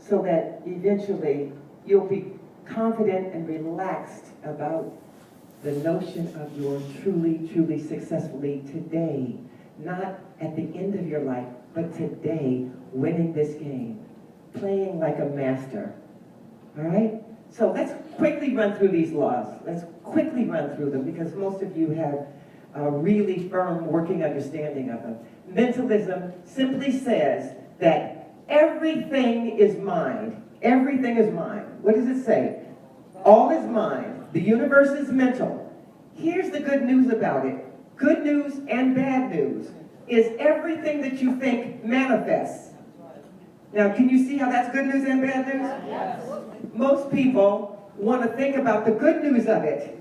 so that eventually you'll be confident and relaxed about the notion of your truly, truly successfully today, not at the end of your life, but today, winning this game, playing like a master. All right? So let's quickly run through these laws. Let's quickly run through them because most of you have a really firm working understanding of them. Mentalism simply says that everything is mind. Everything is mind. What does it say? All is mind. The universe is mental. Here's the good news about it. Good news and bad news is everything that you think manifests. Now, can you see how that's good news and bad news? Yes. Most people want to think about the good news of it,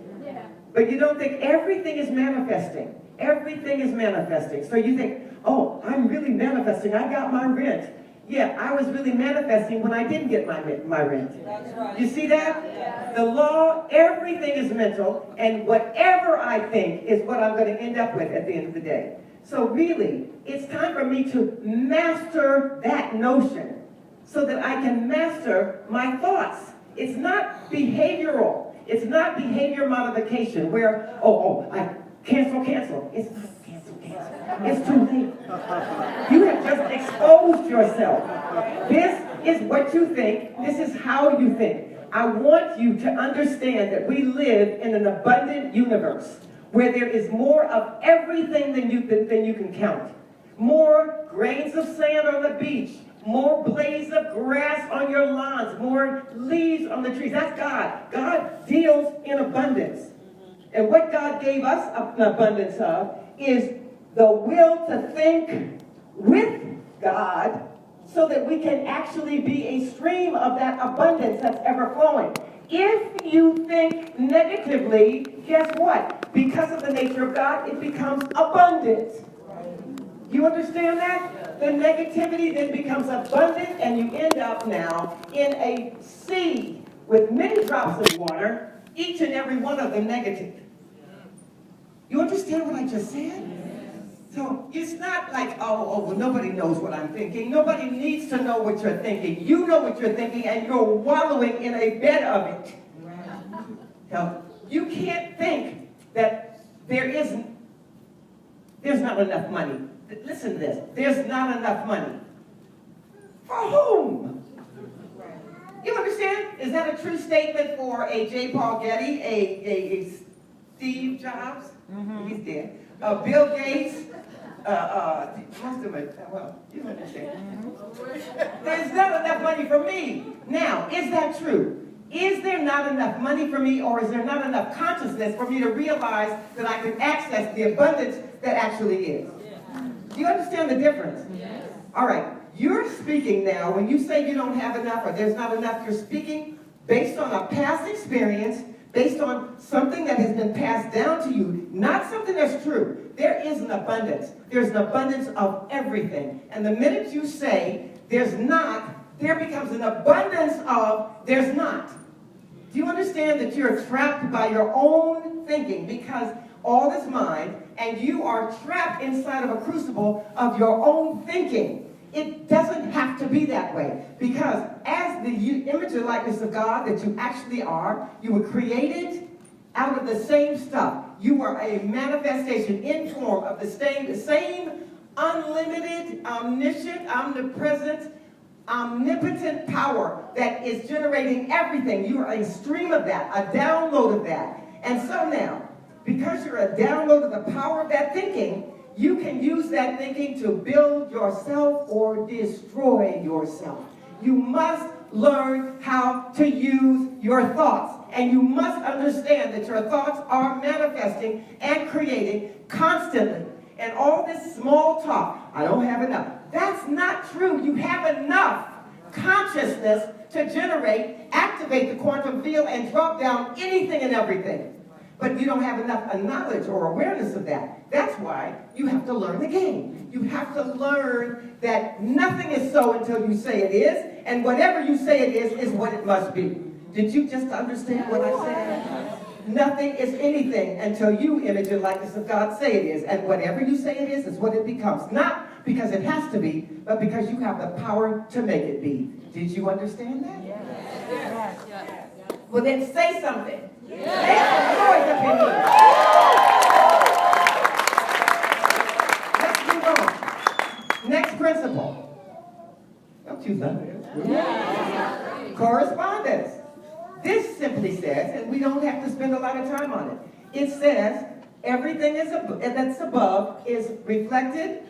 but you don't think everything is manifesting. Everything is manifesting. So you think, oh, I'm really manifesting. I got my rent. Yeah, I was really manifesting when I didn't get my rent. That's right. You see that? Yes. The law, everything is mental, and whatever I think is what I'm going to end up with at the end of the day. So really, it's time for me to master that notion so that I can master my thoughts. It's not behavioral. It's not behavior modification where, I cancel. It's not cancel. It's too late. You have just exposed yourself. This is what you think. This is how you think. I want you to understand that we live in an abundant universe where there is more of everything than you can count. More grains of sand on the beach, more blades of grass on your lawns, more leaves on the trees. That's God. God deals in abundance. And what God gave us an abundance of is the will to think with God so that we can actually be a stream of that abundance that's ever flowing. If you think negatively, guess what? Because of the nature of God, it becomes abundant. You understand that? The negativity then becomes abundant, and you end up now in a sea with many drops of water, each and every one of them negative. You understand what I just said? So it's not like, well, nobody knows what I'm thinking. Nobody needs to know what you're thinking. You know what you're thinking, and you're wallowing in a bed of it. Now, you can't think that there's not enough money. Listen to this. There's not enough money. For whom? You understand? Is that a true statement for a J. Paul Getty, a Steve Jobs? He's dead. Bill Gates? Most of it, well, you understand. There's not enough money for me. Now, is that true? Is there not enough money for me, or is there not enough consciousness for me to realize that I can access the abundance that actually is? Do you understand the difference? Yes. All right. You're speaking now. When you say you don't have enough or there's not enough, you're speaking based on a past experience, based on something that has been passed down to you, not something that's true. There is an abundance. There's an abundance of everything. And the minute you say there's not, there becomes an abundance of there's not. Do you understand that you're trapped by your own thinking because all is mind, and you are trapped inside of a crucible of your own thinking? It doesn't have to be that way, because as the image and likeness of God that you actually are, you were created out of the same stuff. You are a manifestation in form of the same unlimited, omniscient, omnipresent, omnipotent power that is generating everything. You are a stream of that, a download of that. And so now, because you're a download of the power of that thinking, you can use that thinking to build yourself or destroy yourself. You must learn how to use your thoughts. And you must understand that your thoughts are manifesting and creating constantly. And all this small talk, I don't have enough. That's not true. You have enough consciousness to generate, activate the quantum field, and drop down anything and everything. But you don't have enough knowledge or awareness of that. That's why you have to learn the game. You have to learn that nothing is so until you say it is, and whatever you say it is what it must be. Did you just understand what I said? Nothing is anything until you, image and likeness of God, say it is, and whatever you say it is what it becomes. Not because it has to be, but because you have the power to make it be. Did you understand that? Yes. Yes. Yes. Well, then say something. Make some noise up in here. Let's move on. Next principle. Don't you love it? Correspondence. This simply says, and we don't have to spend a lot of time on it. It says everything that's above is reflected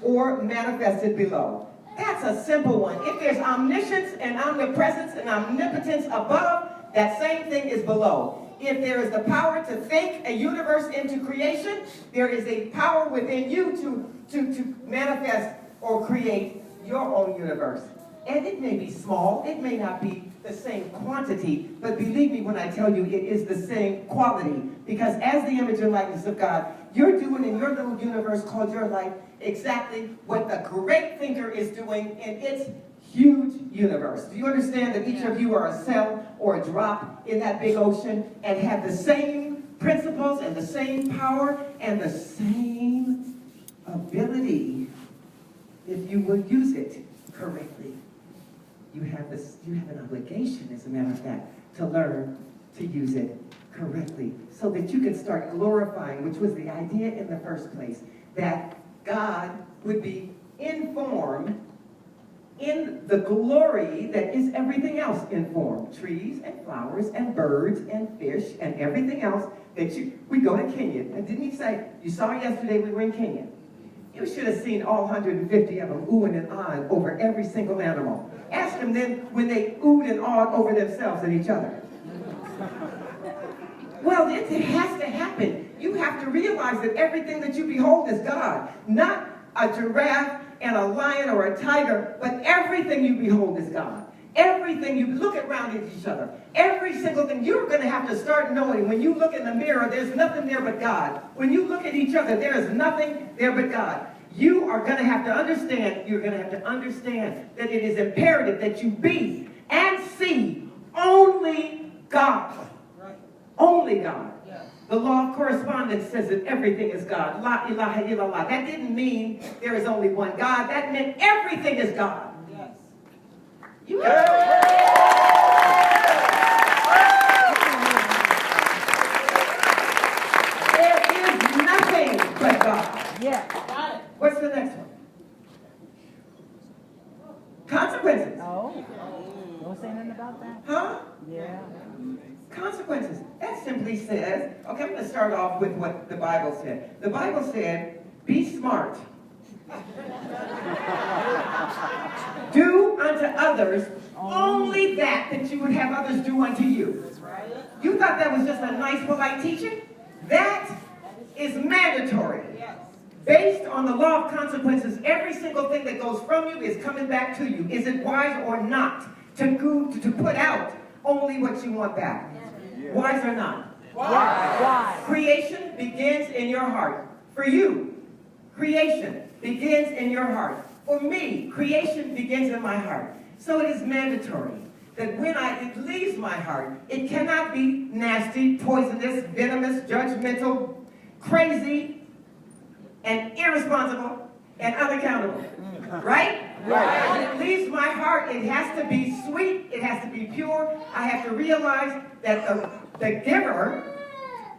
or manifested below. That's a simple one. If there's omniscience and omnipresence and omnipotence above, that same thing is below. If there is the power to think a universe into creation, there is a power within you to manifest or create your own universe. And it may be small, it may not be the same quantity, but believe me when I tell you it is the same quality. Because as the image and likeness of God, you're doing in your little universe called your life exactly what the great thinker is doing in its huge universe. Do you understand that each of you are a cell or a drop in that big ocean and have the same principles and the same power and the same ability if you would use it correctly? You have an obligation, as a matter of fact, to learn to use it correctly so that you can start glorifying, which was the idea in the first place, that God would be informed in the glory that is everything else in form. Trees and flowers and birds and fish and everything else that we go to Kenya. And didn't he say, you saw yesterday we were in Kenya? You should have seen all 150 of them oohing and ahhing over every single animal. Ask them then when they oohed and awed over themselves and each other. Well, it has to happen. You have to realize that everything that you behold is God. Not a giraffe and a lion or a tiger, but everything you behold is God. Everything you look around at each other. Every single thing. You're going to have to start knowing when you look in the mirror, there's nothing there but God. When you look at each other, there is nothing there but God. You are going to have to understand, you're going to have to understand that it is imperative that you be and see only God. Right. Only God. Yeah. The law of correspondence says that everything is God. La ilaha illallah. That didn't mean there is only one God. That meant everything is God. Yes. You there is nothing but God. Yeah. What's the next one? Consequences. Oh. Don't say nothing about that. Huh? Yeah. Consequences. That simply says, okay, I'm going to start off with what the Bible said. The Bible said, be smart. Do unto others only that you would have others do unto you. You thought that was just a nice, polite teaching? That is mandatory. Based on the law of consequences, every single thing that goes from you is coming back to you. Is it wise or not to put out only what you want back? Yeah. Wise or not? Wise. Creation begins in your heart. For you, creation begins in your heart. For me, creation begins in my heart. So it is mandatory that when it leaves my heart, it cannot be nasty, poisonous, venomous, judgmental, crazy, and irresponsible, and unaccountable. Right? Right. When it leaves my heart, it has to be sweet, it has to be pure. I have to realize that the giver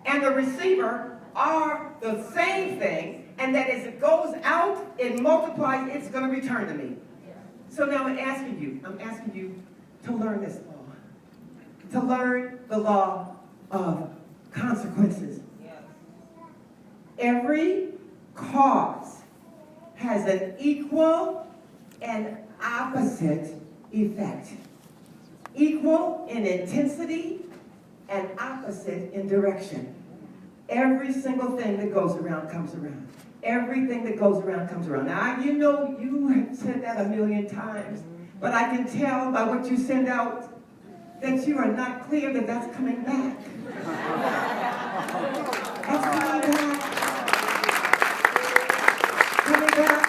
and the receiver are the same thing, and that as it goes out, it multiplies, it's going to return to me. So now I'm asking you to learn this law. To learn the law of consequences. Every cause has an equal and opposite effect. Equal in intensity and opposite in direction. Every single thing that goes around comes around. Everything that goes around comes around. Now, you know, you have said that a million times, but I can tell by what you send out that you are not clear that that's coming back. That's coming back.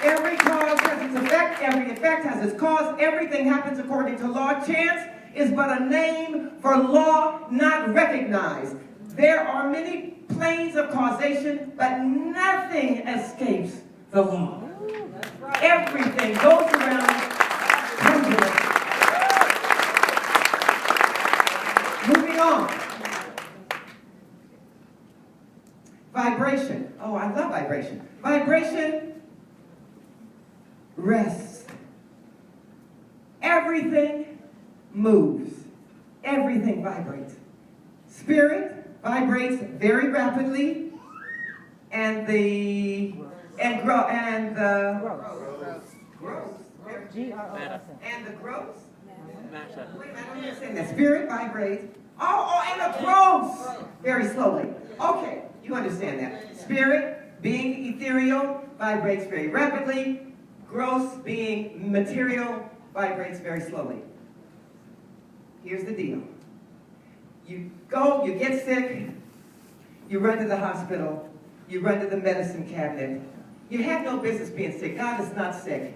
Every cause has its effect, every effect has its cause, everything happens according to law. Chance is but a name for law not recognized. There are many planes of causation, but nothing escapes the law. Everything goes around pendulum. Moving on. Vibration. Oh, I love vibration. Vibration rests. Everything moves. Everything vibrates. Spirit vibrates very rapidly, and the gross. G-R-O-S-S. And the gross. Wait, I don't understand that. Spirit vibrates. And the gross very slowly. Okay, you understand that. Spirit, being ethereal, vibrates very rapidly. Gross, being material, vibrates very slowly. Here's the deal. You go, you get sick, you run to the hospital, you run to the medicine cabinet. You have no business being sick. God is not sick.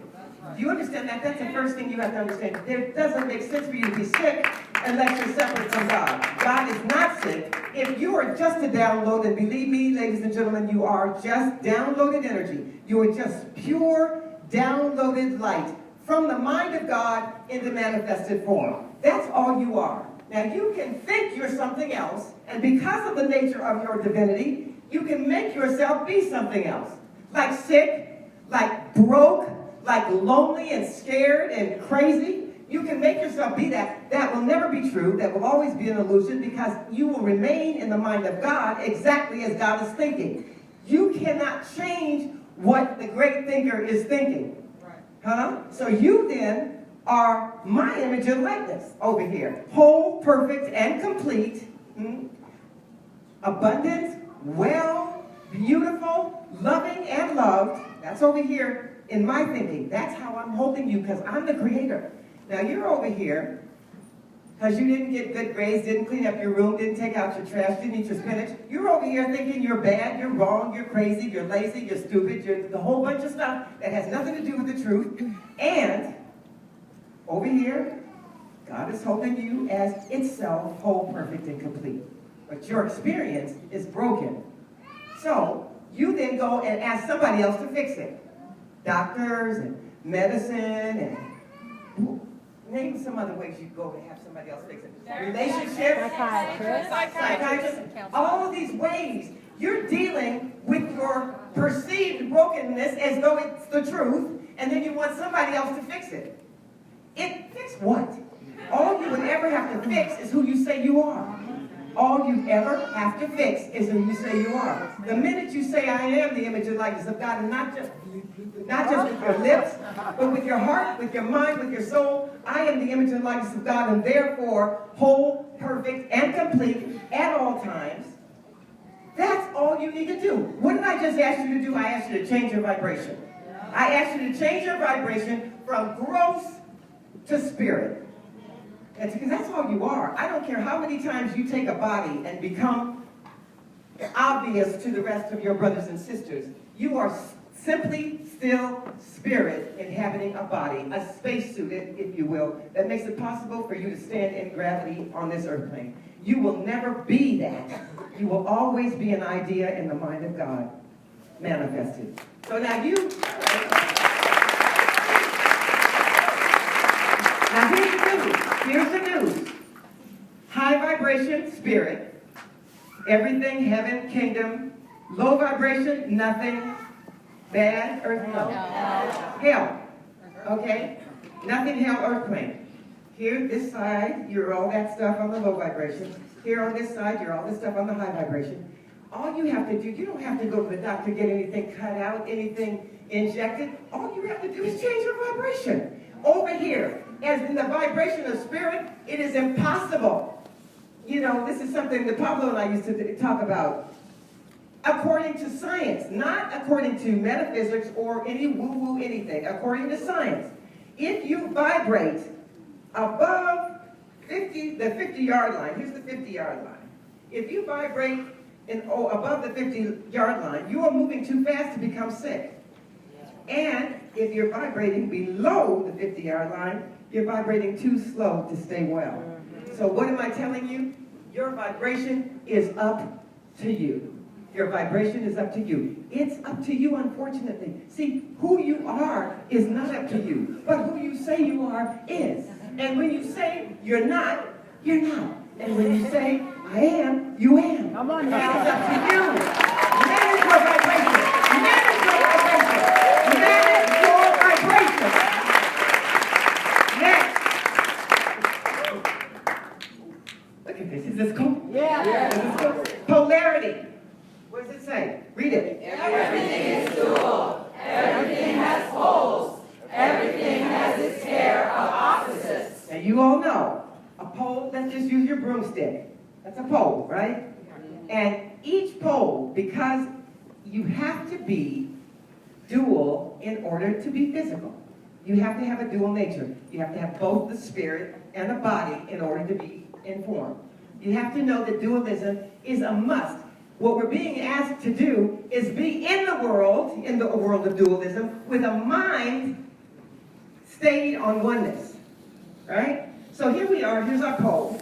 Do you understand that? That's the first thing you have to understand. It doesn't make sense for you to be sick unless you're separate from God. God is not sick. If you are just a download, and believe me, ladies and gentlemen, you are just downloaded energy. You are just pure downloaded light from the mind of God into manifested form. That's all you are. Now, you can think you're something else, and because of the nature of your divinity, you can make yourself be something else. Like sick, like broke, like lonely and scared and crazy. You can make yourself be that. That will never be true. That will always be an illusion, because you will remain in the mind of God exactly as God is thinking. You cannot change what the great thinker is thinking. Huh? So you then are my image and likeness over here. Whole, perfect, and complete. Abundant, well, beautiful, loving, and loved. That's over here in my thinking. That's how I'm holding you, because I'm the creator. Now you're over here because you didn't get good grades, didn't clean up your room, didn't take out your trash, didn't eat your spinach. You're over here thinking you're bad, you're wrong, you're crazy, you're lazy, you're stupid, you're the whole bunch of stuff that has nothing to do with the truth. And over here, God is holding you as itself whole, perfect, and complete. But your experience is broken. So you then go and ask somebody else to fix it. Doctors and medicine and name some other ways you go to have somebody else fix it. Relationships, psychiatrists, all of these ways. You're dealing with your perceived brokenness as though it's the truth, and then you want somebody else to fix it. Fix what? All you would ever have to fix is who you say you are. All you ever have to fix is who you say you are. The minute you say, I am the image and likeness of God, and not just with your lips, but with your heart, with your mind, with your soul, I am the image and likeness of God, and therefore whole, perfect, and complete at all times. That's all you need to do. What did I just ask you to do? I asked you to change your vibration. I asked you to change your vibration from gross to spirit. Because that's all you are. I don't care how many times you take a body and become obvious to the rest of your brothers and sisters. You are simply still spirit inhabiting a body, a spacesuit, if you will, that makes it possible for you to stand in gravity on this earth plane. You will never be that. You will always be an idea in the mind of God, manifested. So now Now here's the news. Here's the news. High vibration, spirit. Everything, heaven, kingdom. Low vibration, nothing. Bad, earth, no. Hell. Okay? Nothing, hell, earth plane. Here, this side, you're all that stuff on the low vibration. Here on this side, you're all this stuff on the high vibration. All you have to do, you don't have to go to the doctor, get anything cut out, anything injected. All you have to do is change your vibration. Over here, as in the vibration of spirit, it is impossible. You know, this is something that Pablo and I used to talk about. According to science, not according to metaphysics or any woo-woo anything. According to science, if you vibrate above the 50-yard line, here's the 50-yard line. If you vibrate above the 50-yard line, you are moving too fast to become sick. And if you're vibrating below the 50-yard line, you're vibrating too slow to stay well. So what am I telling you? Your vibration is up to you. Your vibration is up to you. It's up to you, unfortunately. See, who you are is not up to you, but who you say you are is. And when you say you're not, you're not. And when you say I am, you am. Come on It's now. up to you. Manage your vibration. Manage your vibration. Manage your vibration. Next. Look at this. Is this cool? Yeah. Is this cool? Polarity. What does it say? Read it. Everything is dual. Everything has poles. Everything has its pair of opposites. Now you all know, a pole, let's just use your broomstick. That's a pole, right? And each pole, because you have to be dual in order to be physical. You have to have a dual nature. You have to have both the spirit and the body in order to be informed. You have to know that dualism is a must. What we're being asked to do is be in the world of dualism, with a mind stayed on oneness, right? So here we are, here's our pole.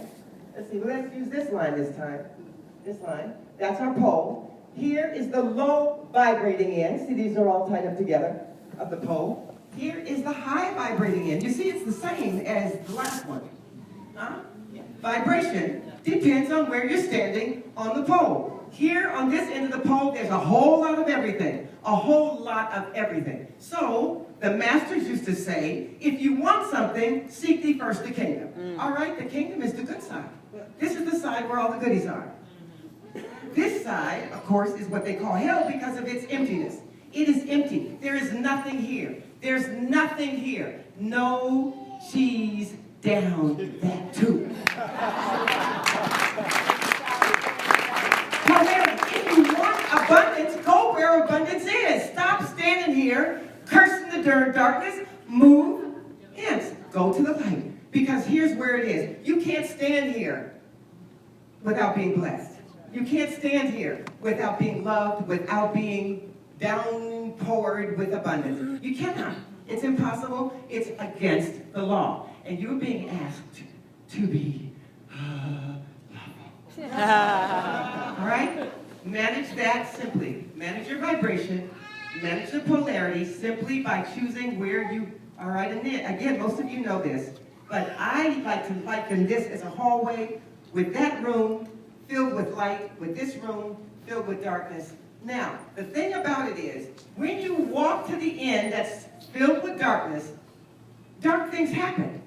Let's see, let's use this line this time. This line, that's our pole. Here is the low vibrating end. See, these are all tied up together of the pole. Here is the high vibrating end. You see, it's the same as the last one. Huh? Vibration depends on where you're standing on the pole. Here on this end of the pole, there's a whole lot of everything. A whole lot of everything. So, the masters used to say, if you want something, seek thee first the kingdom. All right, the kingdom is the good side. This is the side where all the goodies are. This side, of course, is what they call hell because of its emptiness. It is empty. There is nothing here. There's nothing here. No cheese down that tube. If you want abundance, go where abundance is. Stop standing here, cursing the darkness. Move, hence, go to the light. Because here's where it is. You can't stand here without being blessed. You can't stand here without being loved, without being downpoured with abundance. You cannot. It's impossible. It's against the law. And you're being asked to be loving. All right? Manage that simply. Manage your vibration. Manage the polarity simply by choosing where you are. Right? And then, again, most of you know this, but I like to liken this as a hallway with that room filled with light, with this room filled with darkness. Now, the thing about it is, when you walk to the end that's filled with darkness, dark things happen.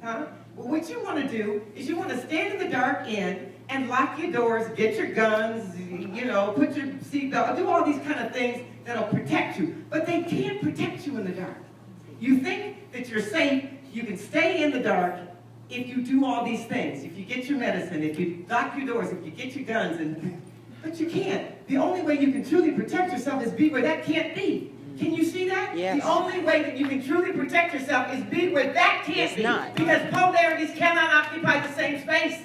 Huh? Well, what you want to do is you want to stand in the dark end and lock your doors, get your guns, you know, put your seatbelt, do all these kind of things that'll protect you. But they can't protect you in the dark. You think that you're safe, you can stay in the dark if you do all these things. If you get your medicine, if you lock your doors, if you get your guns, but you can't. The only way you can truly protect yourself is be where that can't be. Can you see that? Yes. The only way that you can truly protect yourself is be where that can't be. Not. Because polarities cannot occupy the same space.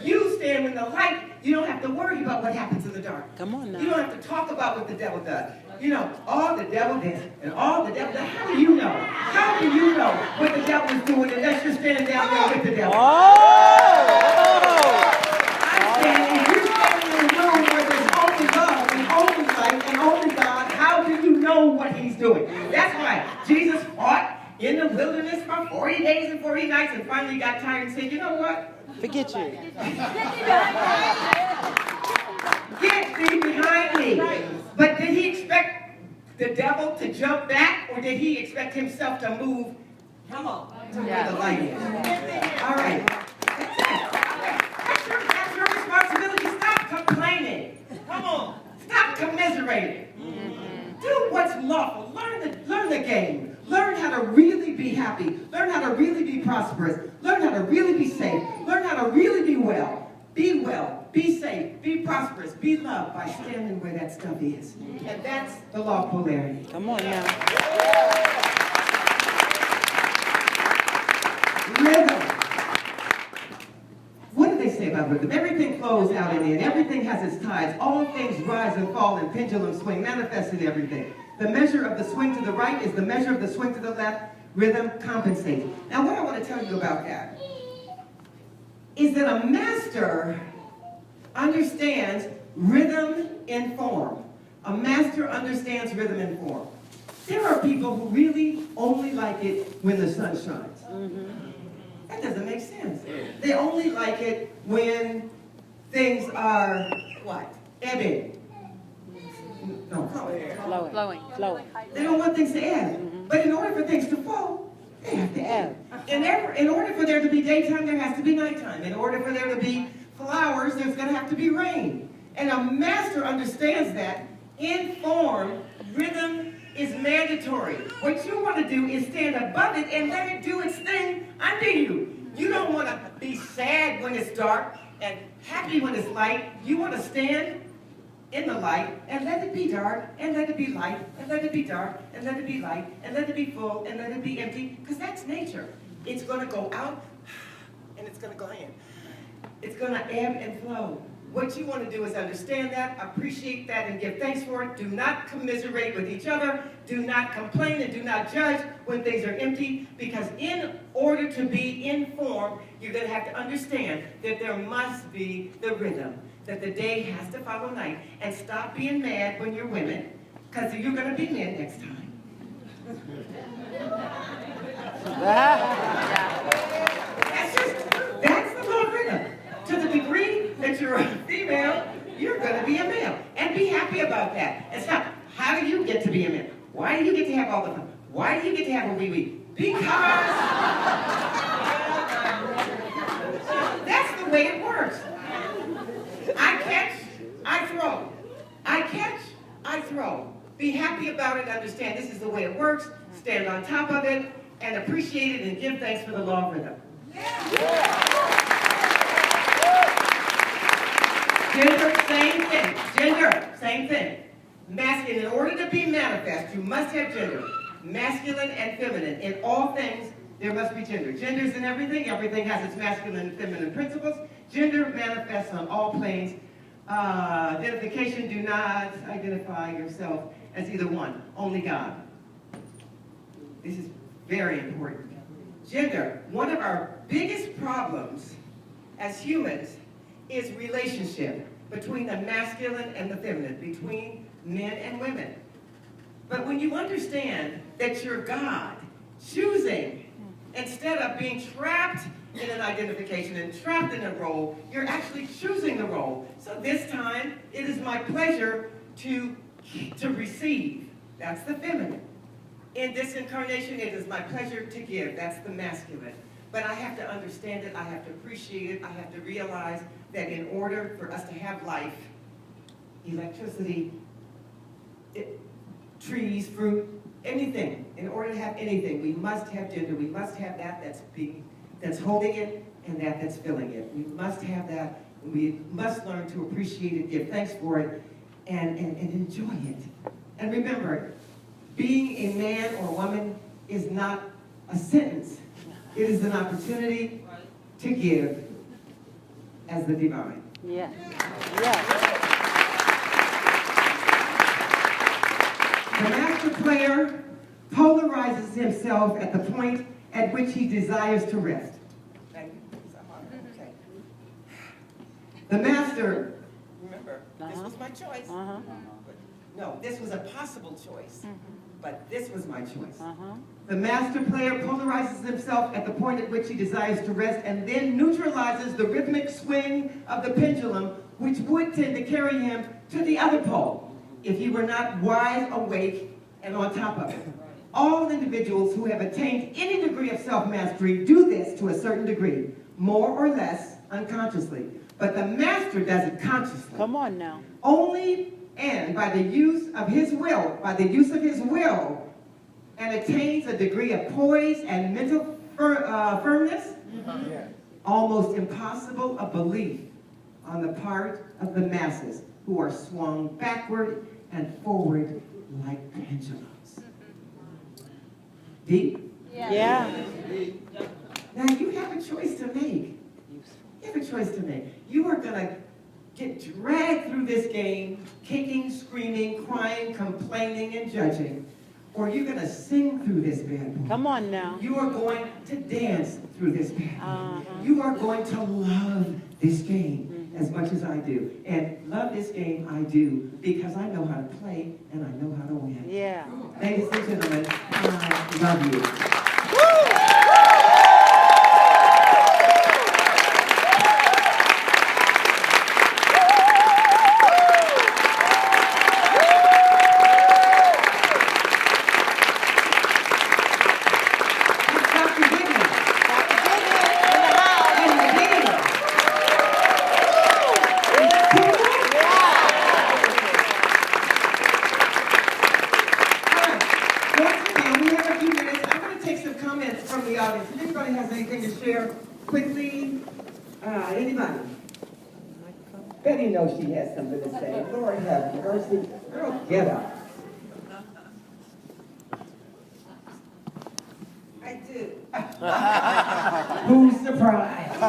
You stand in the light, you don't have to worry about what happens in the dark. Come on now. You don't have to talk about what the devil does. You know, all the devil did and all the devil does. How do you know? How do you know what the devil is doing unless you're standing down there with the devil? Oh! I'm standing, you're standing in a room where there's only love and only light and only God. How do you know what he's doing? That's why Jesus fought in the wilderness for 40 days and 40 nights and finally got tired and said, you know what? Forget you. Get thee behind me. But did he expect the devil to jump back, or did he expect himself to move? Come on, to where the light is. All right. That's your responsibility. Stop complaining. Come on. Stop commiserating. Do what's lawful. Learn the game. Learn how to really be happy. Learn how to really be prosperous. Learn how to really be safe. Learn how to really be well. Be well, be safe, be prosperous, be loved by standing where that stuff is. And that's the law of polarity. Come on now. Rhythm. What do they say about rhythm? Everything flows out in it. Everything has its tides. All things rise and fall in pendulum swing, manifest in everything. The measure of the swing to the right is the measure of the swing to the left. Rhythm compensates. Now what I want to tell you about that is that a master understands Rhythm in form. A master understands rhythm and form. There are people who really only like it when the sun shines. That doesn't make sense. They only like it when things are, what? Ebbing. No, Flowing. they don't want things to ebb. But in order for things to flow, they have to ebb. In order for there to be daytime, there has to be nighttime. In order for there to be flowers, there's going to have to be rain. And a master understands that. In form, rhythm is mandatory. What you want to do is stand above it and let it do its thing under you. You don't want to be sad when it's dark and happy when it's light. You want to stand in the light and let it be dark and let it be light and let it be dark and let it be light and let it be full and let it be empty, because that's nature. It's going to go out and it's going to go in. It's going to ebb and flow. What you want to do is understand that, appreciate that, and give thanks for it. Do not commiserate with each other. Do not complain and do not judge when things are empty, because in order to be in form, you're going to have to understand that there must be the rhythm, that the day has to follow night, and stop being mad when you're women, because you're going to be men next time. That's the law of rhythm. To the degree that you're a female, you're going to be a male. And be happy about that. And stop. How do you get to be a male? Why do you get to have all the fun? Why do you get to have a wee-wee? Because that's the way it works. I catch, I throw. I catch, I throw. Be happy about it. Understand this is the way it works. Stand on top of it and appreciate it and give thanks for the law of rhythm. Gender, same thing. Gender, same thing. Masculine, in order to be manifest, you must have gender. Masculine and feminine. In all things, there must be gender. Gender's in everything. Everything has its masculine and feminine principles. Gender manifests on all planes. Identification, do not identify yourself as either one. Only God. This is very important. Gender, one of our biggest problems as humans is relationship between the masculine and the feminine, between men and women. But when you understand that you're God choosing, instead of being trapped in an identification and trapped in a role, you're actually choosing the role. So this time, it is my pleasure to receive. That's the feminine. In this incarnation, it is my pleasure to give. That's the masculine. But I have to understand it, I have to appreciate it, I have to realize that in order for us to have life, electricity, trees, fruit, anything, in order to have anything, we must have gender. We must have that that's holding it and that's filling it. We must have that. We must learn to appreciate it, give thanks for it, and enjoy it. And remember, being a man or woman is not a sentence. It is an opportunity to give as the divine. Yeah. The master player polarizes himself at the point at which he desires to rest. Thank you. Okay. The master, remember, this was my choice. No, this was a possible choice, but this was my choice. The master player polarizes himself at the point at which he desires to rest and then neutralizes the rhythmic swing of the pendulum, which would tend to carry him to the other pole if he were not wide awake and on top of it. All individuals who have attained any degree of self-mastery do this to a certain degree, more or less unconsciously. But the master does it consciously. Come on now. Only and by the use of his will, and attains a degree of poise and mental firmness, almost impossible a belief on the part of the masses who are swung backward and forward like pendulums. Deep? Yeah. Now you have a choice to make. You have a choice to make. You are going to get dragged through this game, kicking, screaming, crying, complaining, and judging. Or you're going to sing through this bad boy. Come on now. You are going to dance through this bad boy. You are going to love this game. as much as I do. And love this game, I do, because I know how to play and I know how to win. Yeah. Ladies and gentlemen, I love you. Quickly, anybody? Betty knows she has something to say. Lord have mercy. Girl, get up. I do. Who's surprised?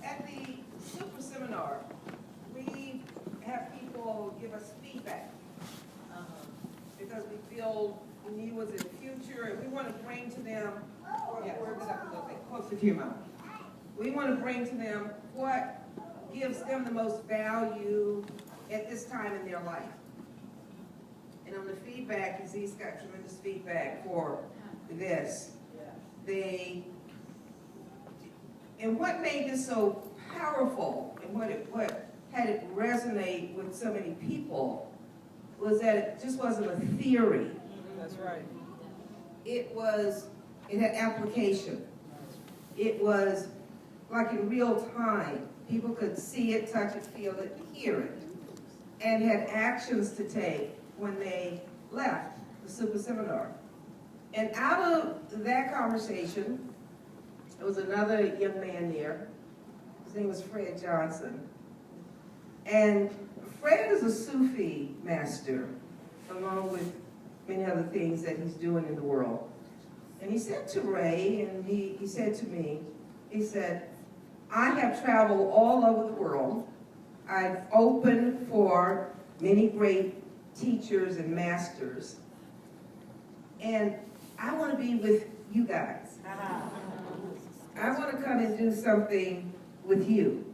At the super seminar, we have people give us feedback because we feel we need what's in the future, and we want to bring to them. Word it up a little bit. Closer to your mouth. We want to bring to them what gives them the most value at this time in their life. And on the feedback, Aziz got tremendous feedback for this. And what made this so powerful and what had it resonate with so many people was that it just wasn't a theory. That's right. It had application. It was like in real time. People could see it, touch it, feel it, hear it, and had actions to take when they left the super seminar. And out of that conversation, there was another young man there. His name was Fred Johnson. And Fred is a Sufi master, along with many other things that he's doing in the world. And he said to Ray, and he said to me, he said, I have traveled all over the world. I've opened for many great teachers and masters. And I want to be with you guys. I want to come and do something with you.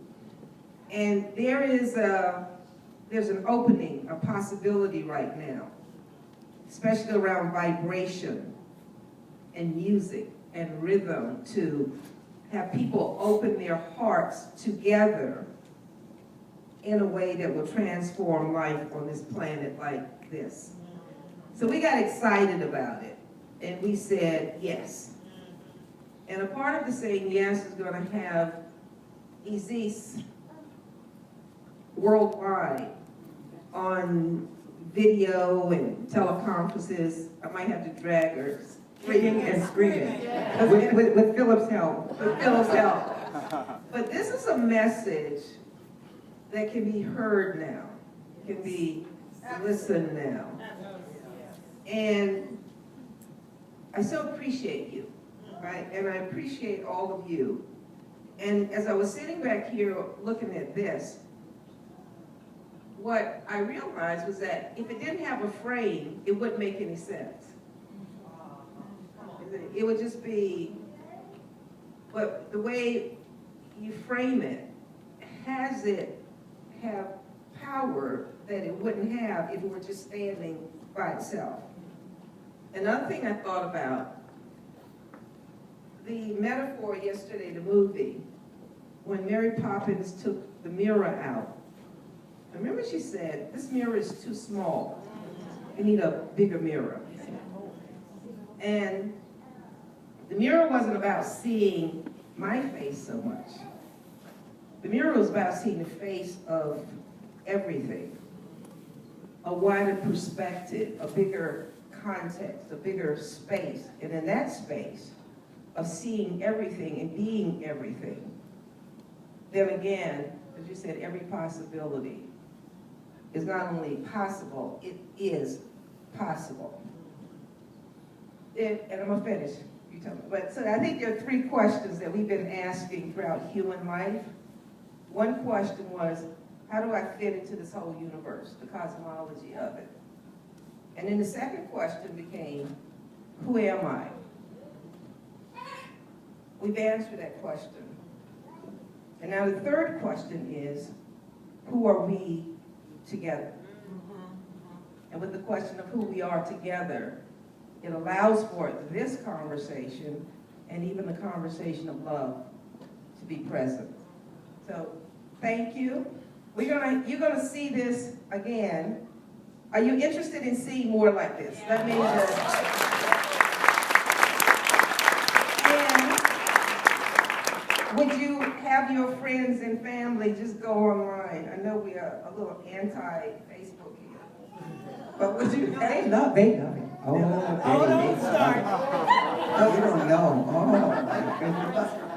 And there's an opening, a possibility right now, especially around vibration and music and rhythm, to have people open their hearts together in a way that will transform life on this planet like this. So we got excited about it, and we said yes. And a part of the saying yes is going to have Aziz worldwide on video and teleconferences. I might have to drag her. Screaming and screaming. With Philip's help. With Philip's help. But this is a message that can be heard now, can be listened now. And I so appreciate you, right? And I appreciate all of you. And as I was sitting back here looking at this, what I realized was that if it didn't have a frame, it wouldn't make any sense. It would just be, but the way you frame it, has it have power that it wouldn't have if it were just standing by itself. Another thing I thought about, the metaphor yesterday, the movie, when Mary Poppins took the mirror out. I remember she said, this mirror is too small. You need a bigger mirror. And the mirror wasn't about seeing my face so much. The mirror was about seeing the face of everything. A wider perspective, a bigger context, a bigger space. And in that space of seeing everything and being everything, then again, as you said, every possibility is not only possible, it is possible. And I'm gonna finish. You tell me. But so I think there are three questions that we've been asking throughout human life. One question was, how do I fit into this whole universe, the cosmology of it? And then the second question became, who am I? We've answered that question. And now the third question is, who are we together? And with the question of who we are together, it allows for this conversation and even the conversation of love to be present. So, thank you. You're gonna see this again. Are you interested in seeing more like this? Let me just. And would you have your friends and family just go online? I know we are a little anti-Facebook here, but would you? They love it. Oh, don't start. Oh, you don't know. Oh.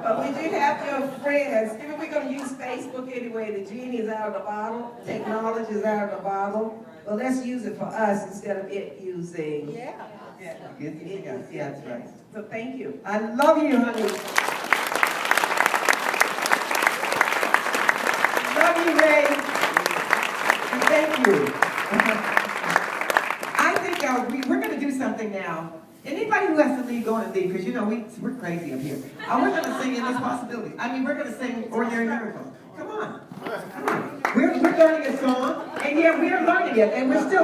But we do have your friends. Even we're going to use Facebook anyway. The genie is out of the bottle. Technology is out of the bottle. Well, let's use it for us instead of it using. Yeah, that's right. So thank you. I love you, honey. Love you, Ray. And thank you. I think we're going to do something now. Anybody who has to leave, go and leave, because you know we're crazy up here. We're going to sing Endless Possibilities. I mean, we're going to sing Ordinary Miracles. Come on. Come on. We're learning a song, and yeah, we're learning it, and we're still